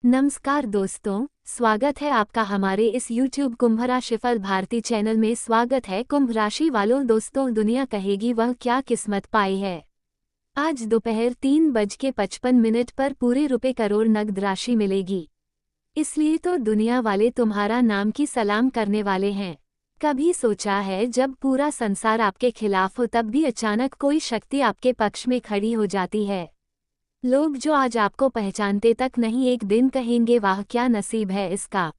नमस्कार दोस्तों, स्वागत है आपका हमारे इस YouTube कुंभ राशिफल भारती चैनल में। स्वागत है कुंभ राशि वालों। दोस्तों, दुनिया कहेगी वह क्या किस्मत पाई है। आज दोपहर 3:55 पर पूरे रुपए करोड़ नगद राशि मिलेगी। इसलिए तो दुनिया वाले तुम्हारा नाम की सलाम करने वाले हैं। कभी सोचा है जब पूरा संसार आपके खिलाफ हो तब भी अचानक कोई शक्ति आपके पक्ष में खड़ी हो जाती है। लोग जो आज आपको पहचानते तक नहीं एक दिन कहेंगे वाह क्या नसीब है इसका।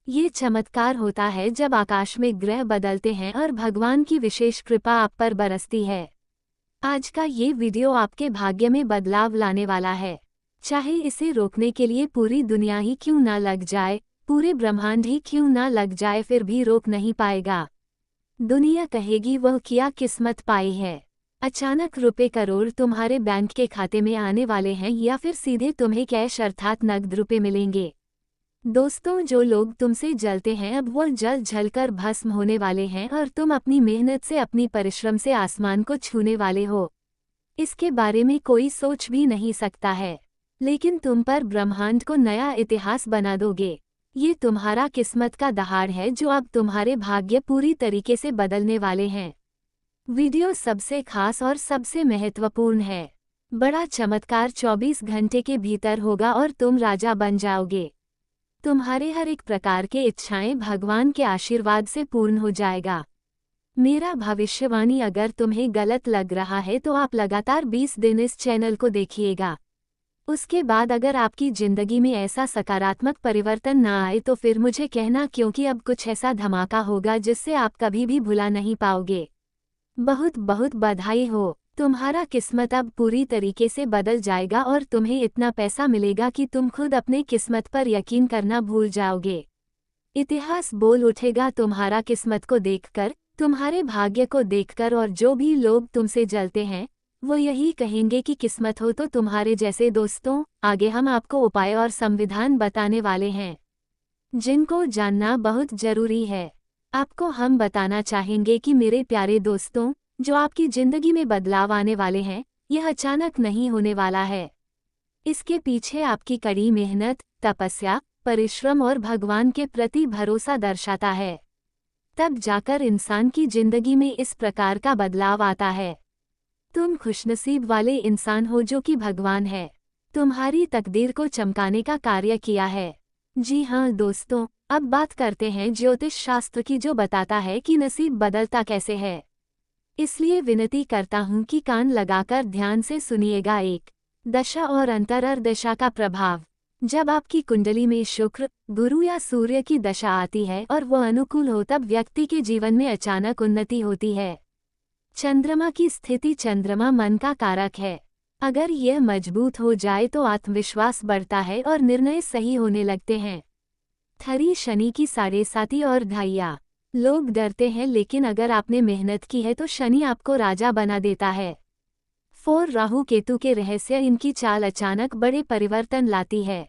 ये चमत्कार होता है जब आकाश में ग्रह बदलते हैं और भगवान की विशेष कृपा आप पर बरसती है। आज का ये वीडियो आपके भाग्य में बदलाव लाने वाला है। चाहे इसे रोकने के लिए पूरी दुनिया ही क्यों ना लग जाए, पूरे ब्रह्मांड ही क्यों ना लग जाए, फिर भी रोक नहीं पाएगा। दुनिया कहेगी वह क्या किस्मत पाई है। अचानक रुपए करोड़ तुम्हारे बैंक के खाते में आने वाले हैं या फिर सीधे तुम्हें कैश अर्थात नगद रुपए मिलेंगे। दोस्तों, जो लोग तुमसे जलते हैं अब वो जल जलकर भस्म होने वाले हैं और तुम अपनी मेहनत से, अपनी परिश्रम से आसमान को छूने वाले हो। इसके बारे में कोई सोच भी नहीं सकता है, लेकिन तुम पर ब्रह्मांड को नया इतिहास बना दोगे। ये तुम्हारा किस्मत का दहाड़ है जो अब तुम्हारे भाग्य पूरी तरीके से बदलने वाले हैं। वीडियो सबसे खास और सबसे महत्वपूर्ण है। बड़ा चमत्कार 24 घंटे के भीतर होगा और तुम राजा बन जाओगे। तुम्हारे हर एक प्रकार के इच्छाएं भगवान के आशीर्वाद से पूर्ण हो जाएगा। मेरा भविष्यवाणी अगर तुम्हें गलत लग रहा है तो आप लगातार 20 दिन इस चैनल को देखिएगा। उसके बाद अगर आपकी जिंदगी में ऐसा सकारात्मक परिवर्तन ना आए तो फिर मुझे कहना, क्योंकि अब कुछ ऐसा धमाका होगा जिससे आप कभी भी भुला नहीं पाओगे। बहुत बहुत बधाई हो, तुम्हारा किस्मत अब पूरी तरीके से बदल जाएगा और तुम्हें इतना पैसा मिलेगा कि तुम खुद अपने किस्मत पर यकीन करना भूल जाओगे। इतिहास बोल उठेगा तुम्हारा किस्मत को देखकर, तुम्हारे भाग्य को देखकर, और जो भी लोग तुमसे जलते हैं वो यही कहेंगे कि किस्मत हो तो तुम्हारे जैसे। दोस्तों, आगे हम आपको उपाय और संविधान बताने वाले हैं जिनको जानना बहुत जरूरी है। आपको हम बताना चाहेंगे कि मेरे प्यारे दोस्तों, जो आपकी जिंदगी में बदलाव आने वाले हैं यह अचानक नहीं होने वाला है। इसके पीछे आपकी कड़ी मेहनत, तपस्या, परिश्रम और भगवान के प्रति भरोसा दर्शाता है। तब जाकर इंसान की जिंदगी में इस प्रकार का बदलाव आता है। तुम खुशनसीब वाले इंसान हो जो कि भगवान है तुम्हारी तकदीर को चमकाने का कार्य किया है। जी हाँ दोस्तों, अब बात करते हैं ज्योतिष शास्त्र की, जो बताता है कि नसीब बदलता कैसे है। इसलिए विनती करता हूँ कि कान लगाकर ध्यान से सुनिएगा। एक, दशा और अंतरर दशा का प्रभाव। जब आपकी कुंडली में शुक्र, गुरु या सूर्य की दशा आती है और वह अनुकूल हो तब व्यक्ति के जीवन में अचानक उन्नति होती है। चंद्रमा की स्थिति। चंद्रमा मन का कारक है। अगर यह मजबूत हो जाए तो आत्मविश्वास बढ़ता है और निर्णय सही होने लगते हैं। थरी। शनि की 7.5 और ढाइया। लोग डरते हैं लेकिन अगर आपने मेहनत की है तो शनि आपको राजा बना देता है। 4। राहु केतु के रहस्य। इनकी चाल अचानक बड़े परिवर्तन लाती है,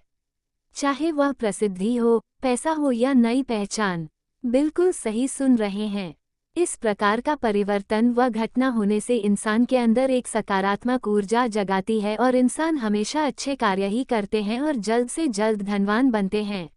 चाहे वह प्रसिद्धि हो, पैसा हो या नई पहचान। बिल्कुल सही सुन रहे हैं। इस प्रकार का परिवर्तन व घटना होने से इंसान के अंदर एक सकारात्मक ऊर्जा जगाती है और इंसान हमेशा अच्छे कार्य ही करते हैं और जल्द से जल्द धनवान बनते हैं।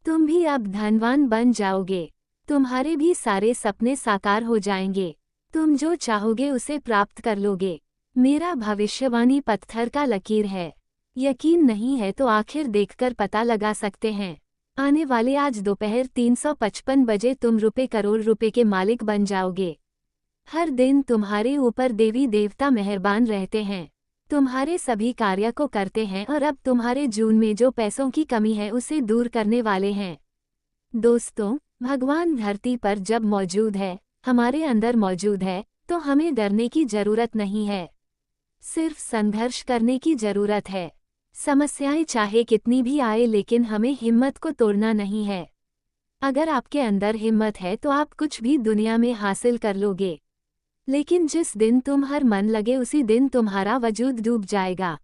तुम भी अब धनवान बन जाओगे। तुम्हारे भी सारे सपने साकार हो जाएंगे। तुम जो चाहोगे उसे प्राप्त कर लोगे। मेरा भविष्यवाणी पत्थर का लकीर है। यकीन नहीं है तो आखिर देखकर पता लगा सकते हैं। आने वाले आज दोपहर 3:55 बजे तुम रुपए करोड़ रुपए के मालिक बन जाओगे। हर दिन तुम्हारे ऊपर देवी देवता मेहरबान रहते हैं, तुम्हारे सभी कार्य को करते हैं और अब तुम्हारे जून में जो पैसों की कमी है उसे दूर करने वाले हैं। दोस्तों, भगवान धरती पर जब मौजूद है, हमारे अंदर मौजूद है, तो हमें डरने की जरूरत नहीं है, सिर्फ संघर्ष करने की जरूरत है। समस्याएं चाहे कितनी भी आए लेकिन हमें हिम्मत को तोड़ना नहीं है। अगर आपके अंदर हिम्मत है तो आप कुछ भी दुनिया में हासिल कर लोगे। लेकिन जिस दिन तुम हर मन लगे उसी दिन तुम्हारा वजूद डूब जाएगा।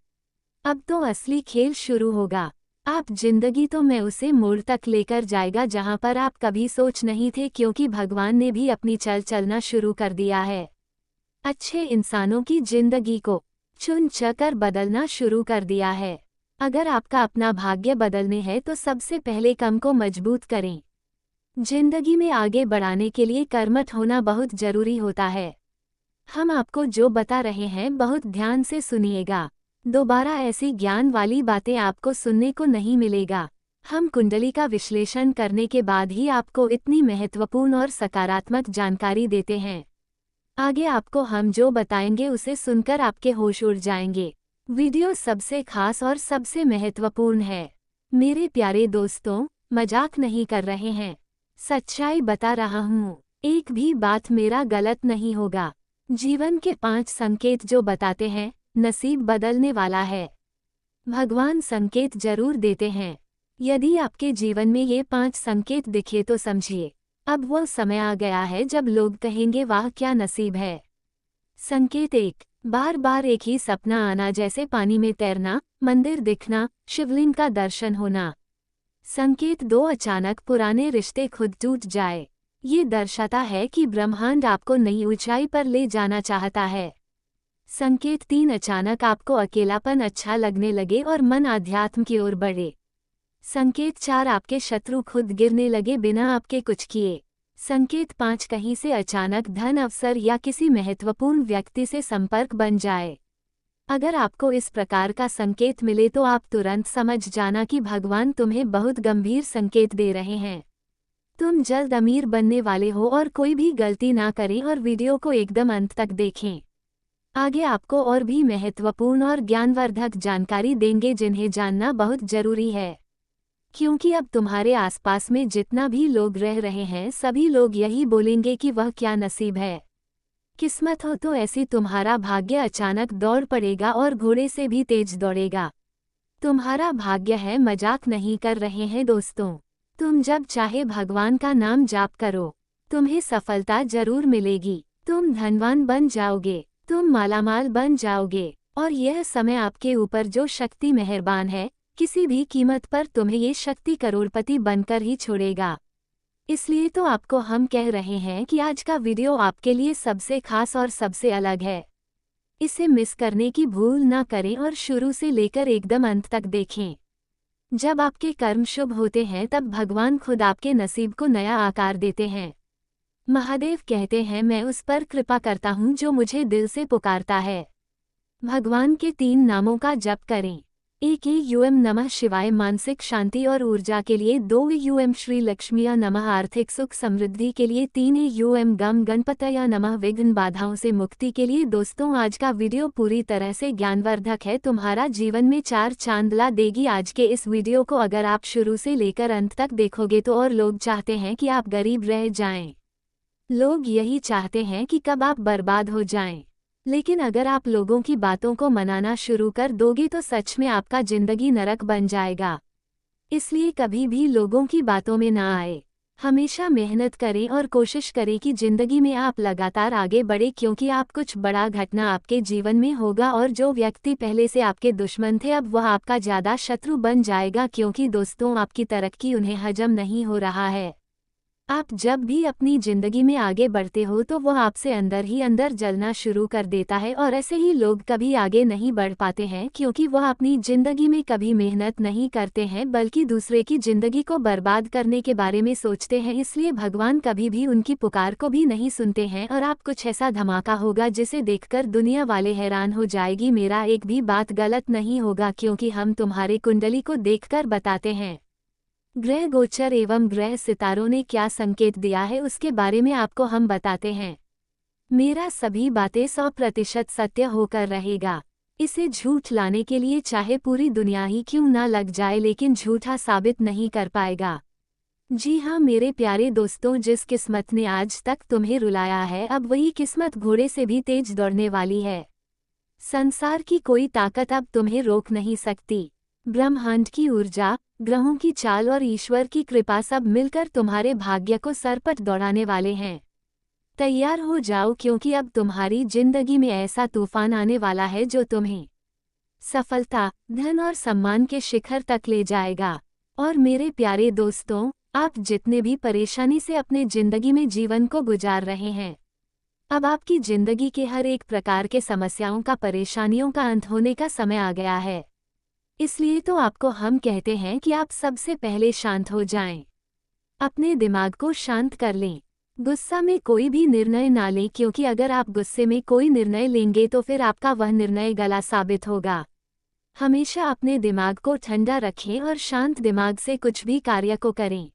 अब तो असली खेल शुरू होगा। आप जिंदगी तो मैं उसे मोड़ तक लेकर जाएगा जहां पर आप कभी सोच नहीं थे, क्योंकि भगवान ने भी अपनी चलना शुरू कर दिया है। अच्छे इंसानों की जिंदगी को चुन चकर बदलना शुरू कर दिया है। अगर आपका अपना भाग्य बदलने है तो सबसे पहले कर्म को मजबूत करें। जिंदगी में आगे बढ़ाने के लिए कर्मठ होना बहुत जरूरी होता है। हम आपको जो बता रहे हैं बहुत ध्यान से सुनिएगा। दोबारा ऐसी ज्ञान वाली बातें आपको सुनने को नहीं मिलेगा। हम कुंडली का विश्लेषण करने के बाद ही आपको इतनी महत्वपूर्ण और सकारात्मक जानकारी देते हैं। आगे आपको हम जो बताएंगे उसे सुनकर आपके होश उड़ जाएंगे। वीडियो सबसे खास और सबसे महत्वपूर्ण है। मेरे प्यारे दोस्तों, मजाक नहीं कर रहे हैं, सच्चाई बता रहा हूँ। एक भी बात मेरा गलत नहीं होगा। जीवन के 5 संकेत जो बताते हैं नसीब बदलने वाला है। भगवान संकेत जरूर देते हैं। यदि आपके जीवन में ये 5 संकेत दिखे तो समझिए अब वो समय आ गया है जब लोग कहेंगे वाह क्या नसीब है। संकेत 1, बार बार एक ही सपना आना, जैसे पानी में तैरना, मंदिर दिखना, शिवलिंग का दर्शन होना। संकेत 2, अचानक पुराने रिश्ते खुद टूट जाए। ये दर्शाता है कि ब्रह्मांड आपको नई ऊंचाई पर ले जाना चाहता है। संकेत 3, अचानक आपको अकेलापन अच्छा लगने लगे और मन आध्यात्म की ओर बढ़े। संकेत 4, आपके शत्रु खुद गिरने लगे बिना आपके कुछ किए। संकेत 5, कहीं से अचानक धन अवसर या किसी महत्वपूर्ण व्यक्ति से संपर्क बन जाए। अगर आपको इस प्रकार का संकेत मिले तो आप तुरंत समझ जाना कि भगवान तुम्हें बहुत गंभीर संकेत दे रहे हैं। तुम जल्द अमीर बनने वाले हो और कोई भी गलती ना करें और वीडियो को एकदम अंत तक देखें। आगे आपको और भी महत्वपूर्ण और ज्ञानवर्धक जानकारी देंगे जिन्हें जानना बहुत जरूरी है। क्योंकि अब तुम्हारे आसपास में जितना भी लोग रह रहे हैं सभी लोग यही बोलेंगे कि वह क्या नसीब है। किस्मत हो तो ऐसी तुम्हारा भाग्य अचानक दौड़ पड़ेगा और घोड़े से भी तेज दौड़ेगा। तुम्हारा भाग्य है, मजाक नहीं कर रहे हैं दोस्तों। तुम जब चाहे भगवान का नाम जाप करो, तुम्हें सफलता जरूर मिलेगी। तुम धनवान बन जाओगे, तुम मालामाल बन जाओगे और यह समय आपके ऊपर जो शक्ति मेहरबान है, किसी भी कीमत पर तुम्हें ये शक्ति करोड़पति बनकर ही छोड़ेगा। इसलिए तो आपको हम कह रहे हैं कि आज का वीडियो आपके लिए सबसे खास और सबसे अलग है। इसे मिस करने की भूल ना करें और शुरू से लेकर एकदम अंत तक देखें। जब आपके कर्म शुभ होते हैं तब भगवान खुद आपके नसीब को नया आकार देते हैं। महादेव कहते हैं मैं उस पर कृपा करता हूँ जो मुझे दिल से पुकारता है। भगवान के 3 नामों का जप करें। 1 यूएम नमः शिवाय मानसिक शांति और ऊर्जा के लिए। 2 यूएम श्री लक्ष्मिया नमः आर्थिक सुख समृद्धि के लिए। 3 यूएम गम गणपतया नमः विघ्न बाधाओं से मुक्ति के लिए। दोस्तों, आज का वीडियो पूरी तरह से ज्ञानवर्धक है, तुम्हारा जीवन में 4 चांद ला देगी। आज के इस वीडियो को अगर आप शुरू से लेकर अंत तक देखोगे तो और लोग चाहते हैं कि आप गरीब रह जाएं। लोग यही चाहते हैं कि कब आप बर्बाद हो जाएं। लेकिन अगर आप लोगों की बातों को मनाना शुरू कर दोगे तो सच में आपका जिंदगी नरक बन जाएगा। इसलिए कभी भी लोगों की बातों में ना आए। हमेशा मेहनत करें और कोशिश करें कि जिंदगी में आप लगातार आगे बढ़े, क्योंकि आप कुछ बड़ा घटना आपके जीवन में होगा और जो व्यक्ति पहले से आपके दुश्मन थे अब वह आपका ज़्यादा शत्रु बन जाएगा। क्योंकि दोस्तों, आपकी तरक्की उन्हें हजम नहीं हो रहा है। आप जब भी अपनी जिंदगी में आगे बढ़ते हो तो वह आपसे अंदर ही अंदर जलना शुरू कर देता है और ऐसे ही लोग कभी आगे नहीं बढ़ पाते हैं क्योंकि वह अपनी जिंदगी में कभी मेहनत नहीं करते हैं बल्कि दूसरे की जिंदगी को बर्बाद करने के बारे में सोचते हैं। इसलिए भगवान कभी भी उनकी पुकार को भी नहीं सुनते हैं और आप कुछ ऐसा धमाका होगा जिसे देखकर दुनिया वाले हैरान हो जाएगी। मेरा एक भी बात गलत नहीं होगा क्योंकि हम तुम्हारे कुंडली को देखकर बताते हैं। ग्रह गोचर एवं ग्रह सितारों ने क्या संकेत दिया है उसके बारे में आपको हम बताते हैं। मेरा सभी बातें 100% सत्य होकर रहेगा। इसे झूठ लाने के लिए चाहे पूरी दुनिया ही क्यों ना लग जाए लेकिन झूठा साबित नहीं कर पाएगा। जी हाँ मेरे प्यारे दोस्तों, जिस किस्मत ने आज तक तुम्हें रुलाया है अब वही किस्मत घोड़े से भी तेज दौड़ने वाली है। संसार की कोई ताकत अब तुम्हें रोक नहीं सकती। ब्रह्मांड की ऊर्जा, ग्रहों की चाल और ईश्वर की कृपा सब मिलकर तुम्हारे भाग्य को सरपट दौड़ाने वाले हैं। तैयार हो जाओ क्योंकि अब तुम्हारी जिंदगी में ऐसा तूफान आने वाला है जो तुम्हें सफलता, धन और सम्मान के शिखर तक ले जाएगा। और मेरे प्यारे दोस्तों, आप जितने भी परेशानी से अपने जिंदगी में जीवन को गुजार रहे हैं, अब आपकी जिंदगी के हर एक प्रकार के समस्याओं का, परेशानियों का अंत होने का समय आ गया है। इसलिए तो आपको हम कहते हैं कि आप सबसे पहले शांत हो जाएं। अपने दिमाग को शांत कर लें। गुस्सा में कोई भी निर्णय ना लें, क्योंकि अगर आप गुस्से में कोई निर्णय लेंगे तो फिर आपका वह निर्णय गलत साबित होगा। हमेशा अपने दिमाग को ठंडा रखें और शांत दिमाग से कुछ भी कार्य को करें।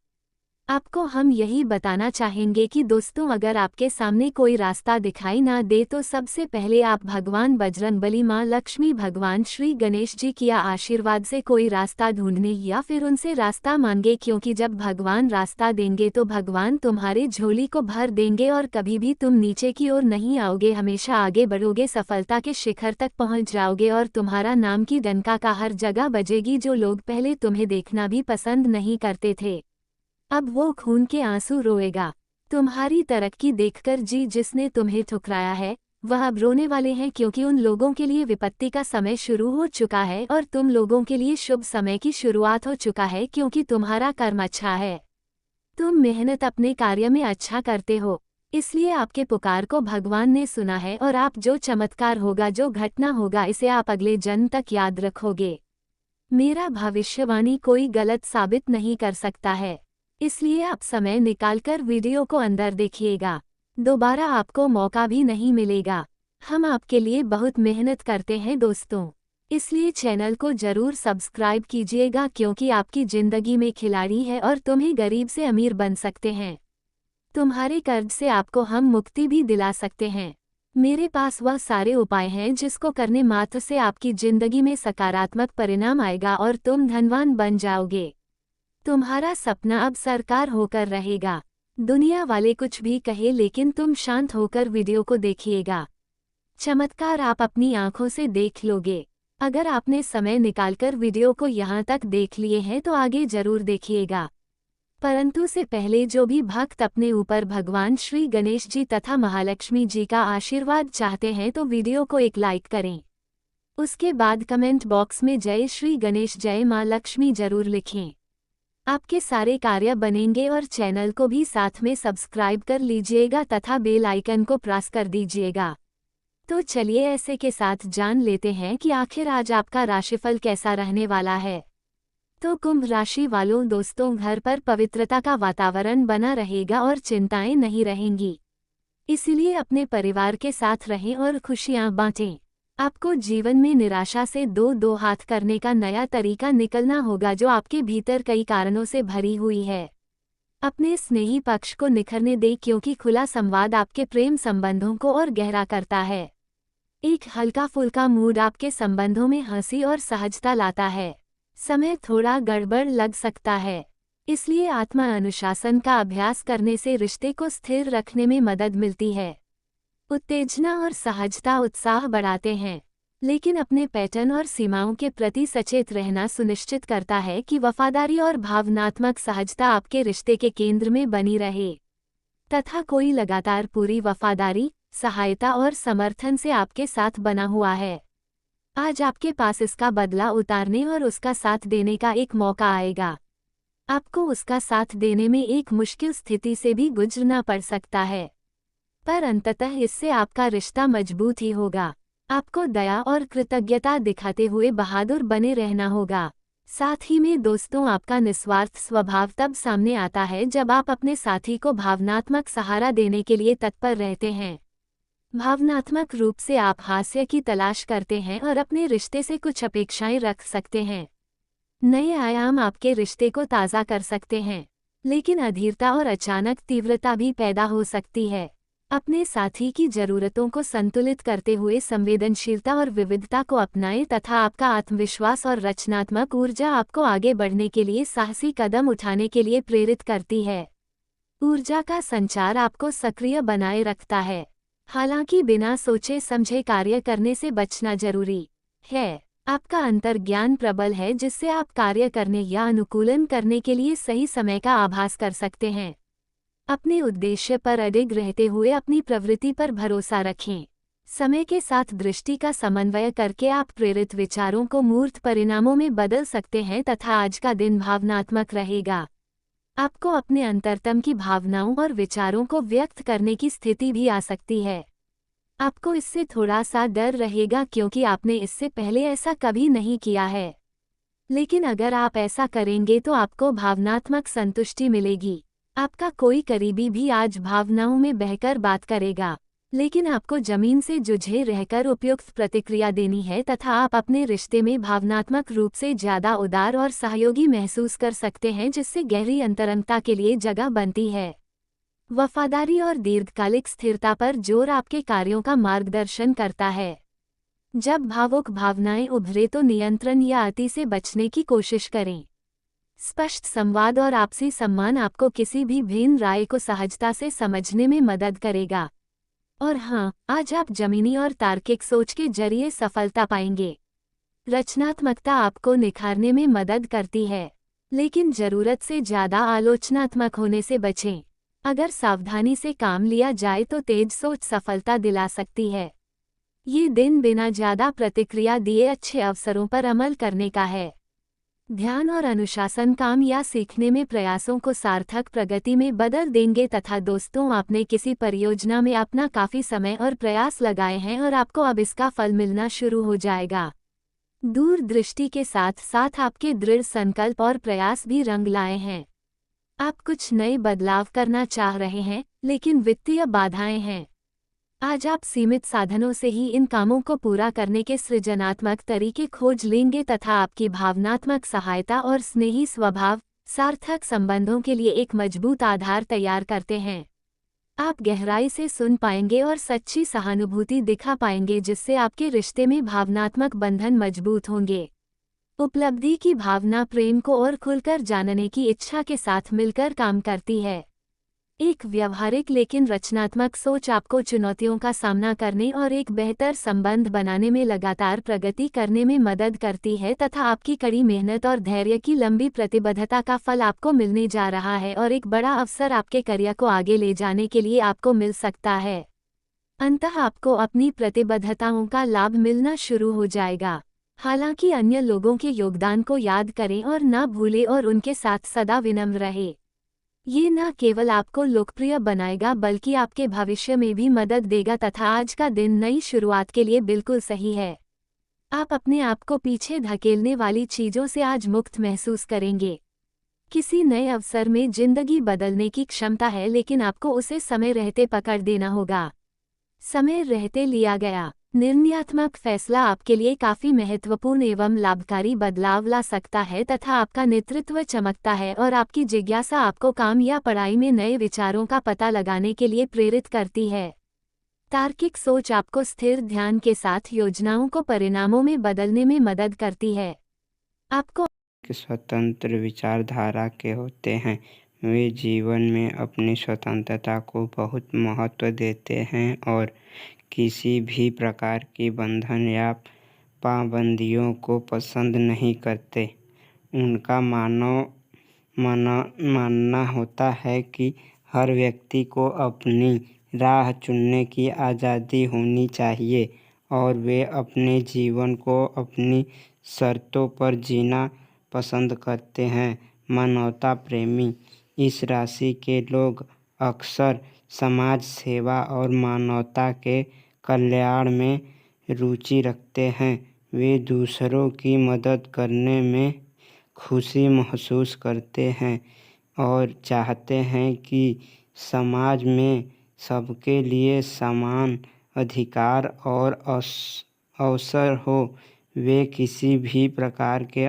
आपको हम यही बताना चाहेंगे कि दोस्तों, अगर आपके सामने कोई रास्ता दिखाई ना दे तो सबसे पहले आप भगवान बजरंगबली, माँ लक्ष्मी, भगवान श्री गणेश जी की आशीर्वाद से कोई रास्ता ढूंढने या फिर उनसे रास्ता मांगे, क्योंकि जब भगवान रास्ता देंगे तो भगवान तुम्हारे झोली को भर देंगे और कभी भी तुम नीचे की ओर नहीं आओगे, हमेशा आगे बढ़ोगे, सफलता के शिखर तक पहुंच जाओगे और तुम्हारा नाम की डंका का हर जगह बजेगी। जो लोग पहले तुम्हें देखना भी पसंद नहीं करते थे, अब वो खून के आंसू रोएगा। तुम्हारी तरक्की देखकर जिसने तुम्हें ठुकराया है वह अब रोने वाले हैं, क्योंकि उन लोगों के लिए विपत्ति का समय शुरू हो चुका है और तुम लोगों के लिए शुभ समय की शुरुआत हो चुका है, क्योंकि तुम्हारा कर्म अच्छा है। तुम मेहनत अपने कार्य में अच्छा करते हो, इसलिए आपके पुकार को भगवान ने सुना है और आप जो चमत्कार होगा, जो घटना होगा, इसे आप अगले जन्म तक याद रखोगे। मेरा भविष्यवाणी कोई गलत साबित नहीं कर सकता है, इसलिए आप समय निकालकर वीडियो को अंदर देखिएगा। दोबारा आपको मौका भी नहीं मिलेगा। हम आपके लिए बहुत मेहनत करते हैं दोस्तों, इसलिए चैनल को जरूर सब्सक्राइब कीजिएगा, क्योंकि आपकी जिंदगी में खिलाड़ी है और तुम ही गरीब से अमीर बन सकते हैं। तुम्हारे कर्ज से आपको हम मुक्ति भी दिला सकते हैं। मेरे पास वह सारे उपाय हैं जिसको करने मात्र से आपकी जिंदगी में सकारात्मक परिणाम आएगा और तुम धनवान बन जाओगे। तुम्हारा सपना अब साकार होकर रहेगा। दुनिया वाले कुछ भी कहे, लेकिन तुम शांत होकर वीडियो को देखिएगा। चमत्कार आप अपनी आंखों से देख लोगे। अगर आपने समय निकालकर वीडियो को यहाँ तक देख लिए हैं तो आगे जरूर देखिएगा। परंतु से पहले जो भी भक्त अपने ऊपर भगवान श्री गणेश जी तथा महालक्ष्मी जी का आशीर्वाद चाहते हैं तो वीडियो को एक लाइक करें। उसके बाद कमेंट बॉक्स में जय श्री गणेश, जय माँ लक्ष्मी जरूर लिखें। आपके सारे कार्य बनेंगे और चैनल को भी साथ में सब्सक्राइब कर लीजिएगा तथा बेल आइकन को प्रेस कर दीजिएगा। तो चलिए ऐसे के साथ जान लेते हैं कि आखिर आज आपका राशिफल कैसा रहने वाला है। तो कुंभ राशि वालों दोस्तों, घर पर पवित्रता का वातावरण बना रहेगा और चिंताएं नहीं रहेंगी, इसीलिए अपने परिवार के साथ रहें और खुशियां बांटें। आपको जीवन में निराशा से दो हाथ करने का नया तरीका निकलना होगा, जो आपके भीतर कई कारणों से भरी हुई है। अपने स्नेही पक्ष को निखरने दें, क्योंकि खुला संवाद आपके प्रेम संबंधों को और गहरा करता है। एक हल्का फुल्का मूड आपके संबंधों में हंसी और सहजता लाता है। समय थोड़ा गड़बड़ लग सकता है, इसलिए आत्मा अनुशासन का अभ्यास करने से रिश्ते को स्थिर रखने में मदद मिलती है। उत्तेजना और सहजता उत्साह बढ़ाते हैं, लेकिन अपने पैटर्न और सीमाओं के प्रति सचेत रहना सुनिश्चित करता है कि वफादारी और भावनात्मक सहजता आपके रिश्ते के केंद्र में बनी रहे, तथा कोई लगातार पूरी वफादारी, सहायता और समर्थन से आपके साथ बना हुआ है। आज आपके पास इसका बदला उतारने और उसका साथ देने का एक मौका आएगा। आपको उसका साथ देने में एक मुश्किल स्थिति से भी गुजरना पड़ सकता है, पर अंततः इससे आपका रिश्ता मजबूत ही होगा। आपको दया और कृतज्ञता दिखाते हुए बहादुर बने रहना होगा। साथ ही में दोस्तों, आपका निस्वार्थ स्वभाव तब सामने आता है जब आप अपने साथी को भावनात्मक सहारा देने के लिए तत्पर रहते हैं। भावनात्मक रूप से आप हास्य की तलाश करते हैं और अपने रिश्ते से कुछ अपेक्षाएं रख सकते हैं। नए आयाम आपके रिश्ते को ताज़ा कर सकते हैं, लेकिन अधीरता और अचानक तीव्रता भी पैदा हो सकती है। अपने साथी की जरूरतों को संतुलित करते हुए संवेदनशीलता और विविधता को अपनाएं तथा आपका आत्मविश्वास और रचनात्मक ऊर्जा आपको आगे बढ़ने के लिए साहसी कदम उठाने के लिए प्रेरित करती है। ऊर्जा का संचार आपको सक्रिय बनाए रखता है, हालांकि बिना सोचे समझे कार्य करने से बचना जरूरी है। आपका अंतर्ज्ञान प्रबल है, जिससे आप कार्य करने या अनुकूलन करने के लिए सही समय का आभास कर सकते हैं। अपने उद्देश्य पर अडिग रहते हुए अपनी प्रवृत्ति पर भरोसा रखें। समय के साथ दृष्टि का समन्वय करके आप प्रेरित विचारों को मूर्त परिणामों में बदल सकते हैं तथा आज का दिन भावनात्मक रहेगा। आपको अपने अंतरतम की भावनाओं और विचारों को व्यक्त करने की स्थिति भी आ सकती है। आपको इससे थोड़ा सा डर रहेगा, क्योंकि आपने इससे पहले ऐसा कभी नहीं किया है। लेकिन अगर आप ऐसा करेंगे तो आपको भावनात्मक संतुष्टि मिलेगी। आपका कोई करीबी भी आज भावनाओं में बहकर बात करेगा, लेकिन आपको जमीन से जुझे रहकर उपयुक्त प्रतिक्रिया देनी है तथा आप अपने रिश्ते में भावनात्मक रूप से ज्यादा उदार और सहयोगी महसूस कर सकते हैं, जिससे गहरी अंतरंगता के लिए जगह बनती है। वफादारी और दीर्घकालिक स्थिरता पर जोर आपके कार्यों का मार्गदर्शन करता है। जब भावुक भावनाएं उभरे तो नियंत्रण या अति से बचने की कोशिश करें। स्पष्ट संवाद और आपसी सम्मान आपको किसी भी भिन्न राय को सहजता से समझने में मदद करेगा। और हाँ, आज आप जमीनी और तार्किक सोच के जरिए सफलता पाएंगे। रचनात्मकता आपको निखारने में मदद करती है, लेकिन जरूरत से ज्यादा आलोचनात्मक होने से बचें। अगर सावधानी से काम लिया जाए तो तेज सोच सफलता दिला सकती है। ये दिन बिना ज्यादा प्रतिक्रिया दिए अच्छे अवसरों पर अमल करने का है। ध्यान और अनुशासन काम या सीखने में प्रयासों को सार्थक प्रगति में बदल देंगे तथा दोस्तों, आपने किसी परियोजना में अपना काफी समय और प्रयास लगाए हैं और आपको अब इसका फल मिलना शुरू हो जाएगा। दूरदृष्टि के साथ साथ आपके दृढ़ संकल्प और प्रयास भी रंग लाए हैं। आप कुछ नए बदलाव करना चाह रहे हैं, लेकिन वित्तीय बाधाएं हैं। आज आप सीमित साधनों से ही इन कामों को पूरा करने के सृजनात्मक तरीके खोज लेंगे तथा आपकी भावनात्मक सहायता और स्नेही स्वभाव सार्थक संबंधों के लिए एक मजबूत आधार तैयार करते हैं। आप गहराई से सुन पाएंगे और सच्ची सहानुभूति दिखा पाएंगे, जिससे आपके रिश्ते में भावनात्मक बंधन मजबूत होंगे। उपलब्धि की भावना प्रेम को और खुलकर जानने की इच्छा के साथ मिलकर काम करती है। एक व्यवहारिक लेकिन रचनात्मक सोच आपको चुनौतियों का सामना करने और एक बेहतर संबंध बनाने में लगातार प्रगति करने में मदद करती है तथा आपकी कड़ी मेहनत और धैर्य की लंबी प्रतिबद्धता का फल आपको मिलने जा रहा है और एक बड़ा अवसर आपके करियर को आगे ले जाने के लिए आपको मिल सकता है। अंततः आपको अपनी प्रतिबद्धताओं का लाभ मिलना शुरू हो जाएगा। हालांकि अन्य लोगों के योगदान को याद करें और न भूलें और उनके साथ सदा विनम्र रहें। ये न केवल आपको लोकप्रिय बनाएगा बल्कि आपके भविष्य में भी मदद देगा तथा आज का दिन नई शुरुआत के लिए बिल्कुल सही है। आप अपने आप को पीछे धकेलने वाली चीजों से आज मुक्त महसूस करेंगे। किसी नए अवसर में जिंदगी बदलने की क्षमता है, लेकिन आपको उसे समय रहते पकड़ देना होगा। समय रहते लिया गया निर्णयात्मक फैसला आपके लिए काफी महत्वपूर्ण एवं लाभकारी बदलाव ला सकता है तथा आपका नेतृत्व चमकता है और आपकी जिज्ञासा आपको काम या पढ़ाई में नए विचारों का पता लगाने के लिए प्रेरित करती है। तार्किक सोच आपको स्थिर ध्यान के साथ योजनाओं को परिणामों में बदलने में मदद करती है। आपको स्वतंत्र विचारधारा के होते हैं। वे जीवन में अपनी स्वतंत्रता को बहुत महत्व देते हैं और किसी भी प्रकार की बंधन या पाबंदियों को पसंद नहीं करते। उनका मानना होता है कि हर व्यक्ति को अपनी राह चुनने की आज़ादी होनी चाहिए और वे अपने जीवन को अपनी शर्तों पर जीना पसंद करते हैं। मानवता प्रेमी इस राशि के लोग अक्सर समाज सेवा और मानवता के कल्याण में रुचि रखते हैं। वे दूसरों की मदद करने में खुशी महसूस करते हैं और चाहते हैं कि समाज में सबके लिए समान अधिकार और अवसर हो। वे किसी भी प्रकार के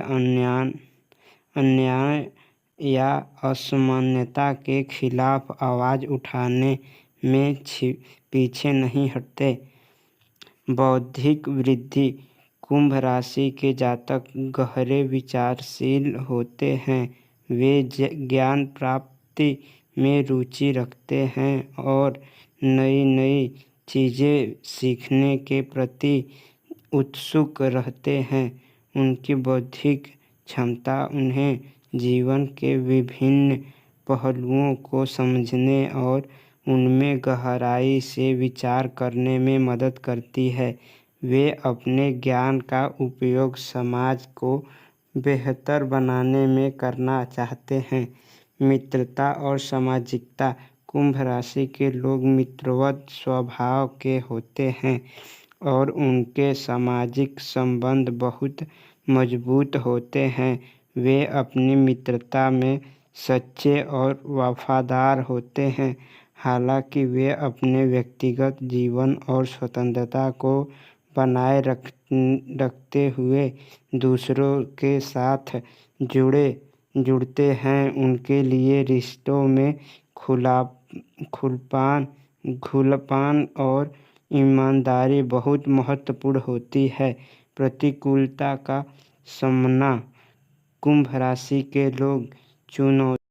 अन्याय या असमानता के खिलाफ आवाज़ उठाने में पीछे नहीं हटते। बौद्धिक वृद्धि कुंभ राशि के जातक गहरे विचारशील होते हैं। वे ज्ञान प्राप्ति में रुचि रखते हैं और नई नई चीज़ें सीखने के प्रति उत्सुक रहते हैं। उनकी बौद्धिक क्षमता उन्हें जीवन के विभिन्न पहलुओं को समझने और उनमें गहराई से विचार करने में मदद करती है। वे अपने ज्ञान का उपयोग समाज को बेहतर बनाने में करना चाहते हैं। मित्रता और सामाजिकता कुंभ राशि के लोग मित्रवत स्वभाव के होते हैं और उनके सामाजिक संबंध बहुत मजबूत होते हैं। वे अपनी मित्रता में सच्चे और वफादार होते हैं। हालांकि वे अपने व्यक्तिगत जीवन और स्वतंत्रता को बनाए रखते हुए दूसरों के साथ जुड़ते हैं। उनके लिए रिश्तों में खुलापन और ईमानदारी बहुत महत्वपूर्ण होती है। प्रतिकूलता का सामना कुंभ राशि के लोग चुनौती